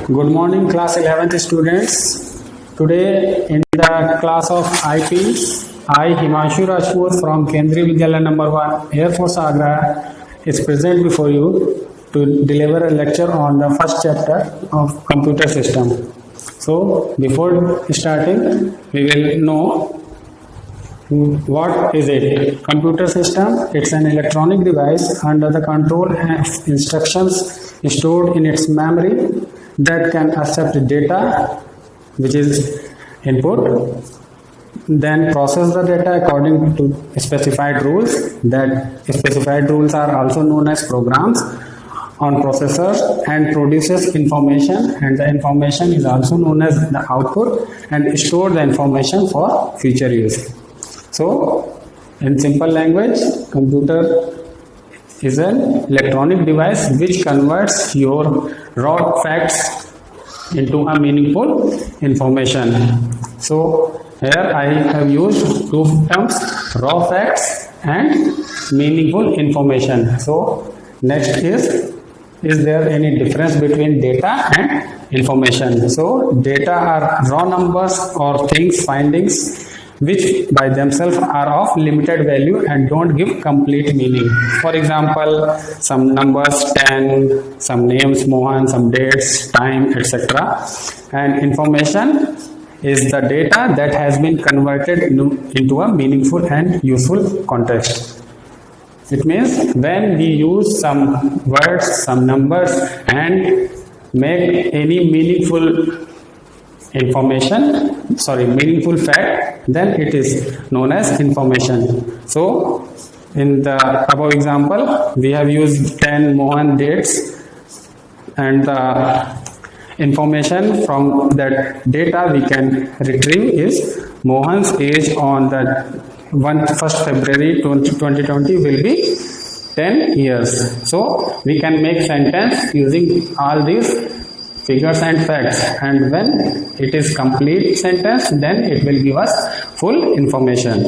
Good morning, class 11th students. Today in the class of IP, I, Himanshu Rajput from Kendriya Vidyalaya number 1, Air Force Agra, is present before you to deliver a lecture on the first chapter of computer system. So, before starting, we will know what is it? Computer system, it's an electronic device under the control of instructions stored in its memory that can accept data, which is input, then process the data according to specified rules. That specified rules are also known as programs on processors, and produces information, and the information is also known as the output, and store the information for future use. So, in simple language, computer is an electronic device which converts your raw facts into a meaningful information. So, here I have used two terms, raw facts and meaningful information. So, next is there any difference between data and information? So, data are raw numbers or things, findings, which by themselves are of limited value and don't give complete meaning. For example, some numbers 10, some names Mohan, some dates, time, etc. And information is the data that has been converted into a meaningful and useful context. It means when we use some words, some numbers and make any meaningful meaningful fact, then it is known as information. So, in the above example, we have used 10 Mohan dates, and the information from that data we can retrieve is Mohan's age on the 1st February 2020 will be 10 years. So, we can make sentence using all these figures and facts, and when it is complete sentence, then it will give us full information.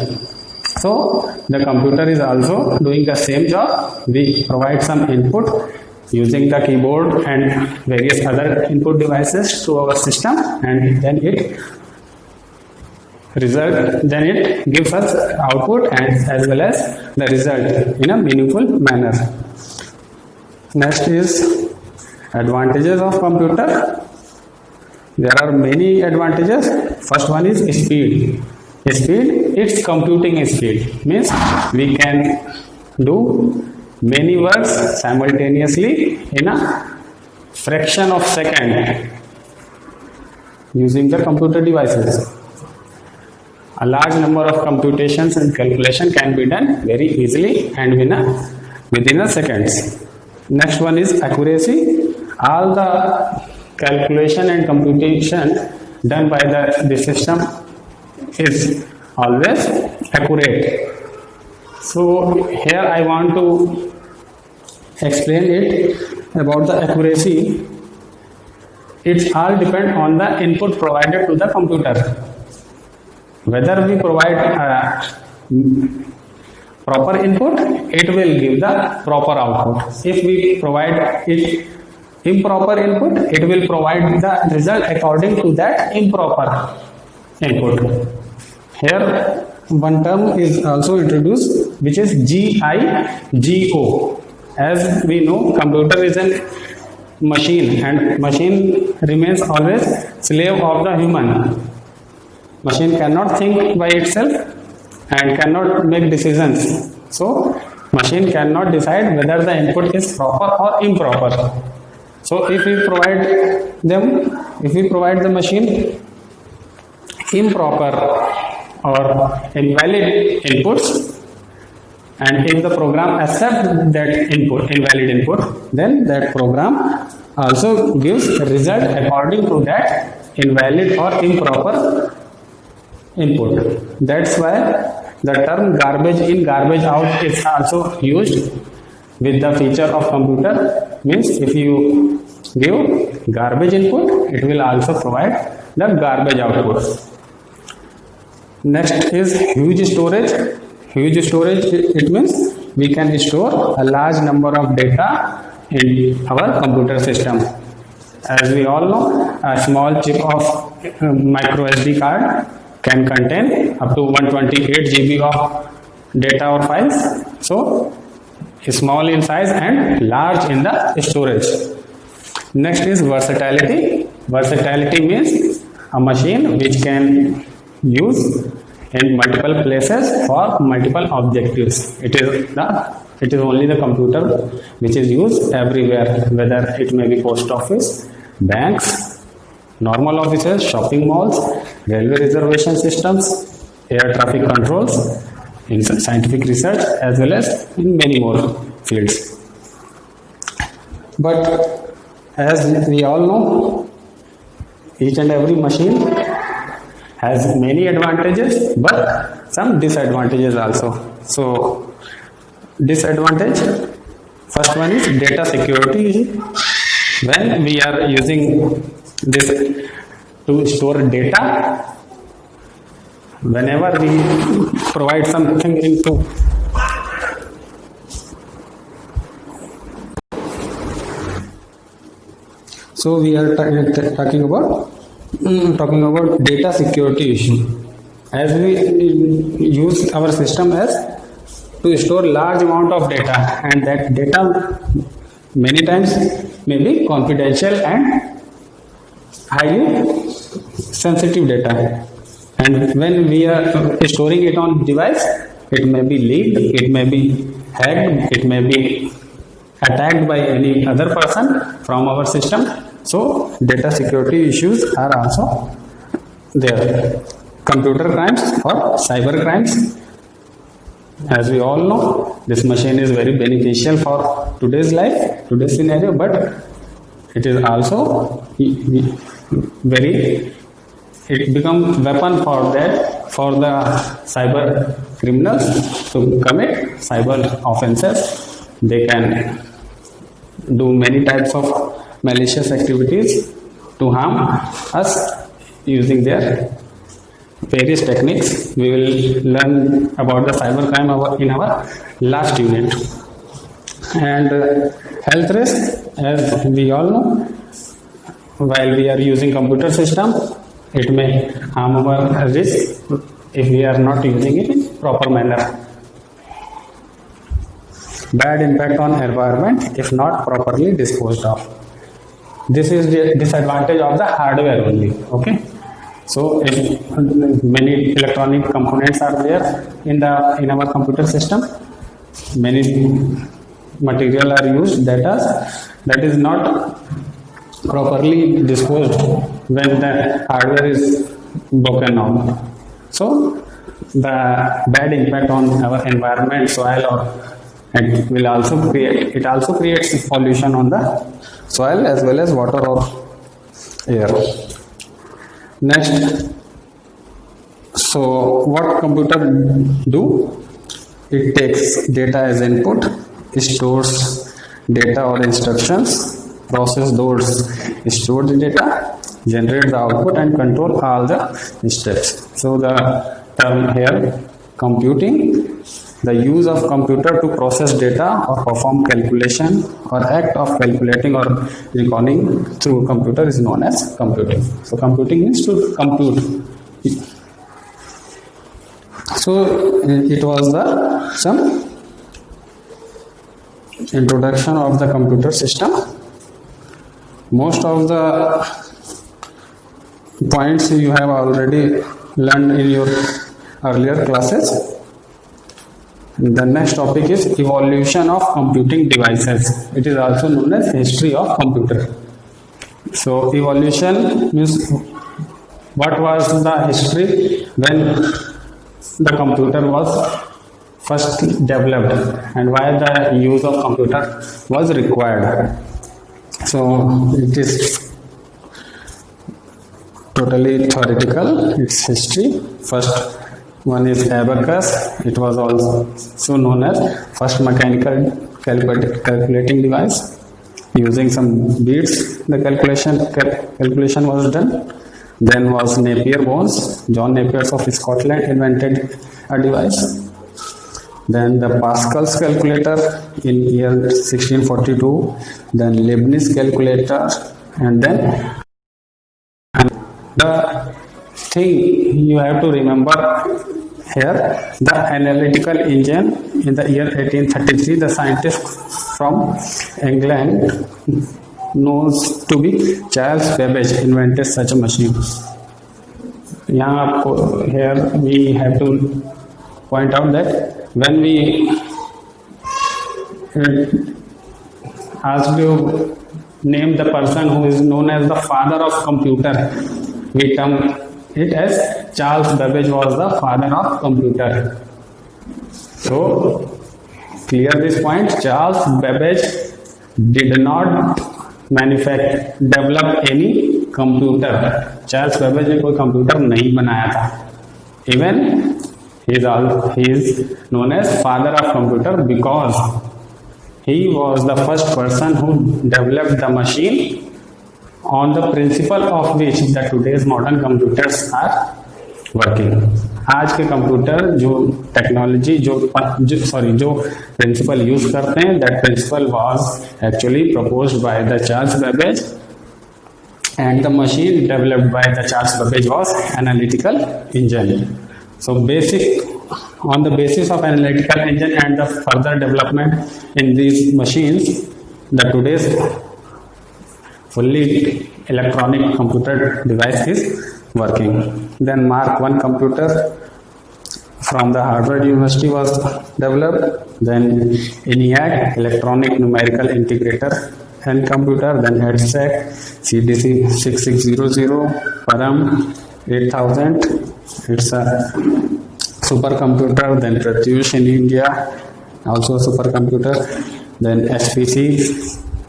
So the computer is also doing the same job. We provide some input using the keyboard and various other input devices to our system, and then it gives us output and as well as the result in a meaningful manner. Next is advantages of computer. There are many advantages. First one is speed. It's computing speed. Means we can do many works simultaneously in a fraction of second using the computer devices. A large number of computations and calculation can be done very easily and within a seconds. Next one is accuracy. All the calculation and computation done by the system is always accurate. So here I want to explain it about the accuracy. It all depends on the input provided to the computer. Whether we provide proper input, it will give the proper output. If we provide it improper input, it will provide the result according to that improper input. Here one term is also introduced, which is GIGO. As we know, computer is a machine, and machine remains always slave of the human. Machine cannot think by itself and cannot make decisions. So machine cannot decide whether the input is proper or improper. So if we provide the machine improper or invalid inputs, and if the program accepts that invalid input, then that program also gives a result according to that invalid or improper input. That's why the term garbage in, garbage out is also used with the feature of computer. Means if you give garbage input, it will also provide the garbage output. Next is huge storage. Huge storage, it means we can store a large number of data in our computer system. As we all know, a small chip of micro SD card can contain up to 128 GB of data or files. So small in size and large in the storage. Next is versatility. Versatility means a machine which can use in multiple places for multiple objectives. It is only the computer which is used everywhere, whether it may be post office, banks, normal offices, shopping malls, railway reservation systems, air traffic controls, in scientific research, as well as in many more fields. But as we all know, each and every machine has many advantages but some disadvantages also. So disadvantage, first one is data security. When we are using this to store data, whenever we provide something into so we are talking about data security issue. As we use our system as to store large amount of data, and that data many times may be confidential and highly sensitive data. And when we are storing it on device, it may be leaked, it may be hacked, it may be attacked by any other person from our system. So data security issues are also there. Computer crimes or cyber crimes. As we all know, this machine is very beneficial for today's life, today's scenario, but it is also it becomes weapon for the cyber criminals to commit cyber offenses. They can do many types of malicious activities to harm us using their various techniques. We will learn about the cybercrime in our last unit. And health risk, as we all know, while we are using computer system, it may harm our risk if we are not using it in proper manner. Bad impact on environment if not properly disposed of. This is the disadvantage of the hardware only. Okay. So if many electronic components are there in our computer system, many material are used that is not properly disposed when the hardware is broken down. So the bad impact on our environment, soil, or it also creates pollution on the soil as well as water or air. Next, so what computer do? It takes data as input, stores data or instructions, process those stored data, generate the output, and control all the steps. So the term here, computing, the use of computer to process data or perform calculation or act of calculating or recalling through computer is known as computing. So computing means to compute. So it was some introduction of the computer system. Most of the points you have already learned in your earlier classes. The next topic is evolution of computing devices. It is also known as history of computer. So evolution means what was the history when the computer was first developed and why the use of computer was required. So it is totally theoretical, its history. First one is abacus. It was also known as first mechanical calculating device. Using some beads, the calculation was done. Then was Napier bones. John Napier of Scotland invented a device. Then the Pascal's calculator in year 1642. Then Leibniz calculator And then the thing you have to remember here, the analytical engine in the year 1833, the scientist from England knows to be Charles Babbage invented such a machine. यहाँ आपको here we have to point out that when we ask you name the person who is known as the father of computer, we term it as Charles Babbage was the father of computer. So clear this point. Charles Babbage did not develop any computer. Charles Babbage ने कोई computer नहीं बनाया था. Even he is known as father of computer because he was the first person who developed the machine on the principle of which the today's modern computers are working. आज के computer जो technology जो principal use करते हैं, that principle was actually proposed by the Charles Babbage and the machine developed by the Charles Babbage was analytical engine. So on the basis of analytical engine and the further development in these machines, the today's fully electronic computer device is working. Then Mark I computer from the Harvard University was developed. Then ENIAC, electronic numerical integrator and computer. Then EDSAC, CDC 6600, Param 8000. It's a supercomputer. Then Pratyush in India, also a supercomputer. Then SPC,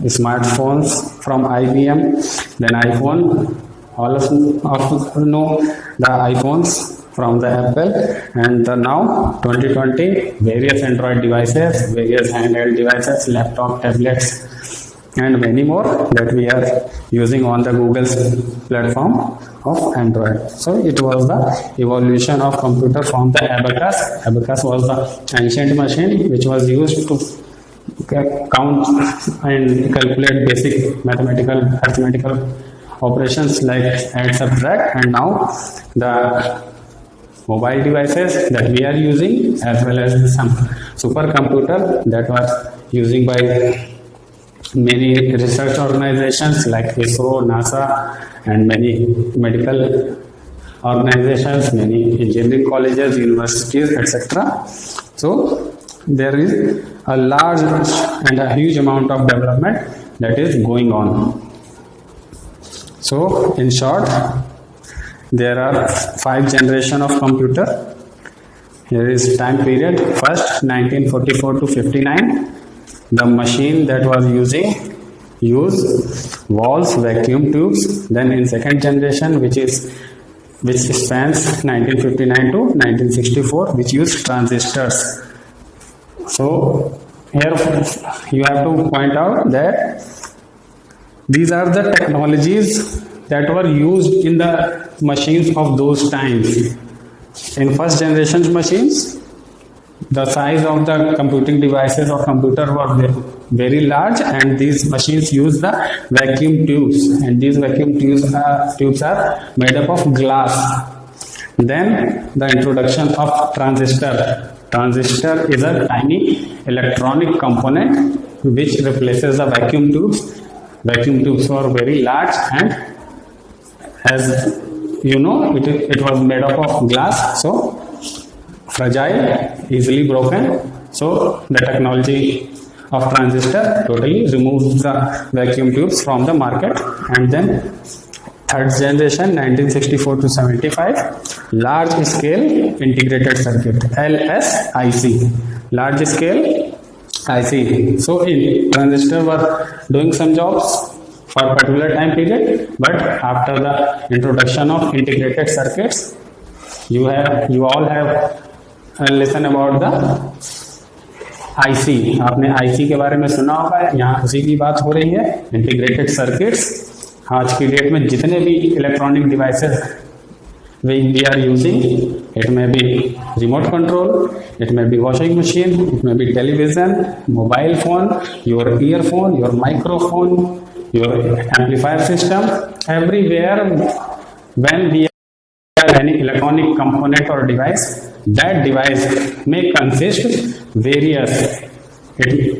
smartphones from IBM. Then iPhone, all of us know the iPhones from the Apple. And now 2020, various Android devices, various handheld devices, laptop, tablets, and many more that we are using on the Google's platform of Android. So it was the evolution of computer from the abacus. Abacus was the ancient machine which was used to count and calculate basic mathematical arithmetical operations like add, subtract, and now the mobile devices that we are using, as well as some supercomputer that was using by many research organizations like ISRO, NASA, and many medical organizations, many engineering colleges, universities, etc. So there is a large and a huge amount of development that is going on. So in short, there are 5 generations of computer. Here is time period. First 1944 to 59. The machine that was used valves, vacuum tubes. Then in second generation, which spans 1959 to 1964, which used transistors. So here you have to point out that these are the technologies that were used in the machines of those times. In first generation machines, the size of the computing devices or computer were very large, and these machines use the vacuum tubes, and these vacuum tubes are made up of glass. Then the introduction of transistor. Transistor is a tiny electronic component which replaces the vacuum tubes. Vacuum tubes were very large, and as you know, it was made up of glass, so fragile, easily broken. So the technology of transistor totally removes the vacuum tubes from the market. And then third generation 1964 to 75, large scale integrated circuit, LSIC, large scale IC. So in transistor were doing some jobs for a particular time period, but after the introduction of integrated circuits, you all have listen about the IC. आपने IC के बारे में सुना होगा. यहाँ उसी की बात हो रही है, इंटीग्रेटेड सर्किट्स. आज की डेट में जितने भी electronic devices we are using, it may be remote control, it may be washing machine, it may be television, mobile phone, your earphone, your microphone, your amplifier system. Everywhere when we have any electronic component or device, that device may consist various,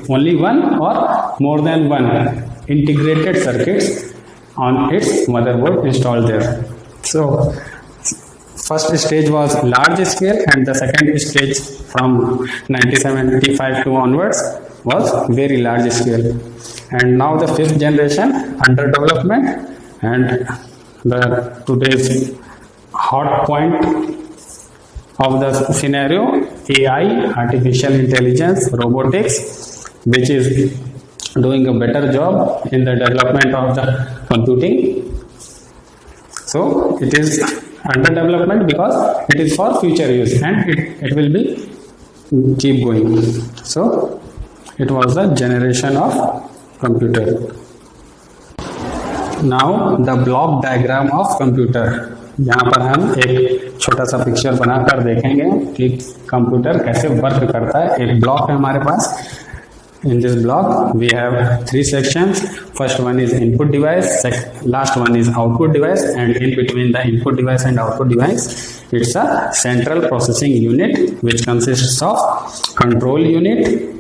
only one or more than one integrated circuits on its motherboard installed there. So first stage was large scale, and the second stage from 1975 to onwards was very large scale. And now the fifth generation under development, and the today's hot point of the scenario, AI, artificial intelligence, robotics, which is doing a better job in the development of the computing. So it is under development because it is for future use, and it will be keep going. So it was the generation of computer. Now the block diagram of computer. यहाँ पर हम एक छोटा सा picture बनाकर देखेंगे कि computer कैसे वर्क करता है. एक ब्लॉक है हमारे पास. In this block we have three sections. First one is input device, last one is output device, and in between the input device and output device it's a central processing unit which consists of control unit,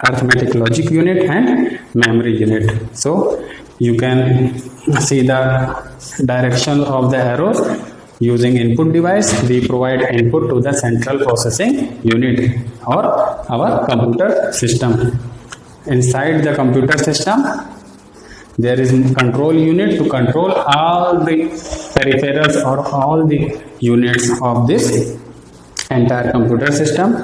arithmetic logic unit, and memory unit. So you can see the direction of the arrows. Using input device, we provide input to the central processing unit or our computer system. Inside the computer system, there is control unit to control all the peripherals or all the units of this entire computer system.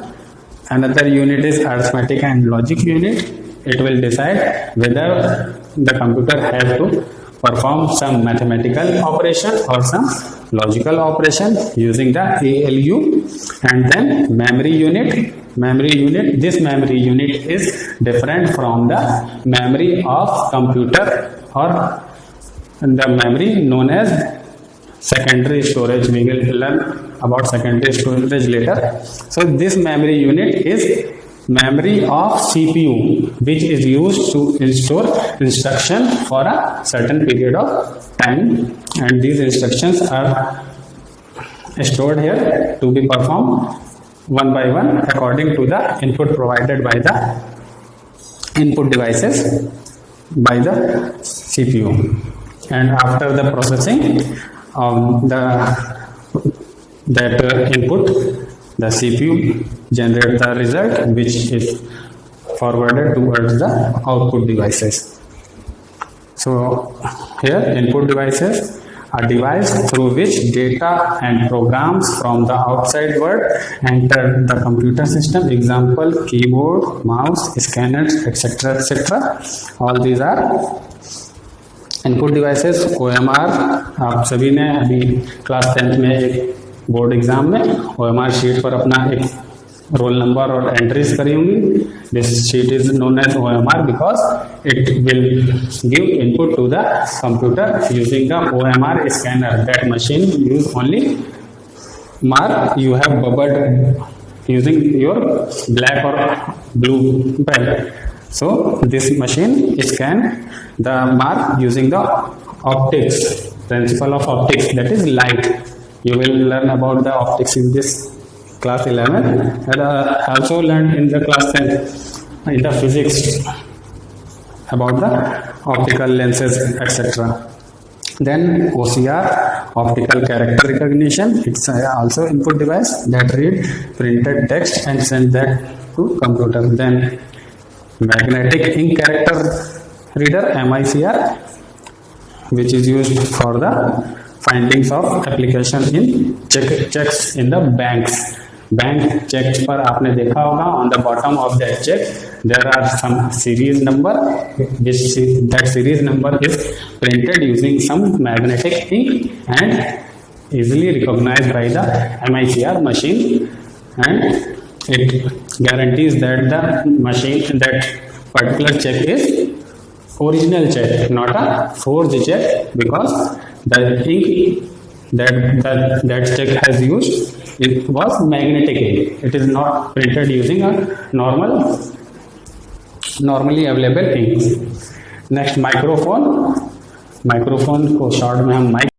Another unit is arithmetic and logic unit. It will decide whether the computer has to perform some mathematical operation or some logical operation using the ALU. And then memory unit. This memory unit is different from the memory of computer or the memory known as secondary storage. We will learn about secondary storage later. So this memory unit is memory of CPU, which is used to store instruction for a certain period of time, and these instructions are stored here to be performed one by one according to the input provided by the input devices by the CPU. And after the processing of that input, the CPU generates the result which is forwarded towards the output devices. So here input devices are device through which data and programs from the outside world enter the computer system. Example, keyboard, mouse, scanners, etc. etc. All these are input devices. OMR आप सभी ने अभी class 10th में एक board exam में OMR sheet पर अपना एक रोल नंबर और एंट्रीज करी होंगी. This sheet is known as OMR because it will give input to the computer using the OMR scanner. That machine use only mark you have bubbled using your black or blue pen. So this machine scan the mark using the optics, principle of optics, that is light. You will learn about the optics in this class 11 and also learned in the class 10 in the physics about the optical lenses etc. Then OCR, optical character recognition, it's also input device that read printed text and send that to computer. Then magnetic ink character reader, MICR, which is used for the findings of application in checks in the banks. Bank cheque पर आपने देखा होगा on the bottom of that check there are some series number, which that series number is printed using some magnetic ink and easily recognized by the MICR machine, and it guarantees that the machine, that particular check is original check, not a forged check, because the ink that check has used, it was magnetic ink. It is not printed using a normally available ink. Next microphone, microphone को short में हम mic